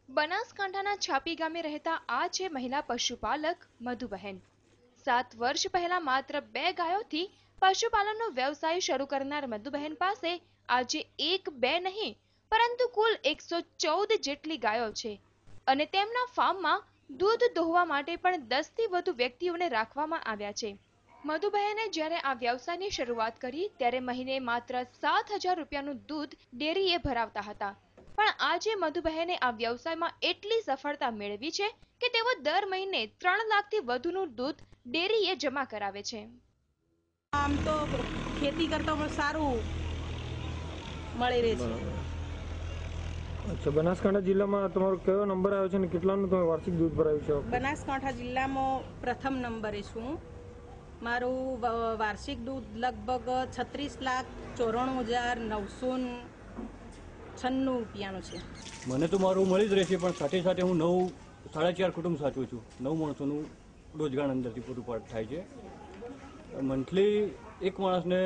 બનાસકાંઠાના છાપી ગામે રહેતા આ છે મહિલા પશુપાલક મધુબહેન। 7 વર્ષ પહેલા માત્ર 2 ગાયોથી પશુપાલનનો વ્યવસાય શરૂ કરનાર મધુબહેન પાસે આજે 1-2 નહીં પરંતુ કુલ 114 જેટલી ગાયો છે અને તેમના ફાર્મમાં દૂધ દોહવા માટે પણ 10 થી વધુ વ્યક્તિઓને રાખવામાં આવ્યા છે। મધુબહેને જ્યારે આ વ્યવસાયની શરૂઆત કરી ત્યારે મહિને માત્ર 7,000 રૂપિયાનું દૂધ ડેરીએ ભરાવતા હતા, પણ આજે મધુબહેને આ વ્યવસાયમાં એટલી સફળતા મેળવી છે કે તેઓ દર મહિને 3 લાખથી વધુનું દૂધ ડેરીએ જમા કરાવે છે। આમ તો ખેતી કરતા પણ સારું મળી રહે છે। अच्छा, बनासकांठा जिल्लाમાં તમારો કયો નંબર આવ્યો છે અને કેટલાનું તમે વાર્ષિક દૂધ ભરાવ્યું છે? બનાસકાંઠા જિલ્લામાં પ્રથમ નંબરે છું। મારું વાર્ષિક દૂધ લગભગ 36,94,996 રૂપિયાનું છે। મને તો મારું મળી જ રહેશે, પણ સાથે સાથે હું 9-4.5 કુટુંબ સાચવું છું। 9 માણસોનું રોજગાર અંદરથી પૂરું થાય છે। મંથલી એક માણસને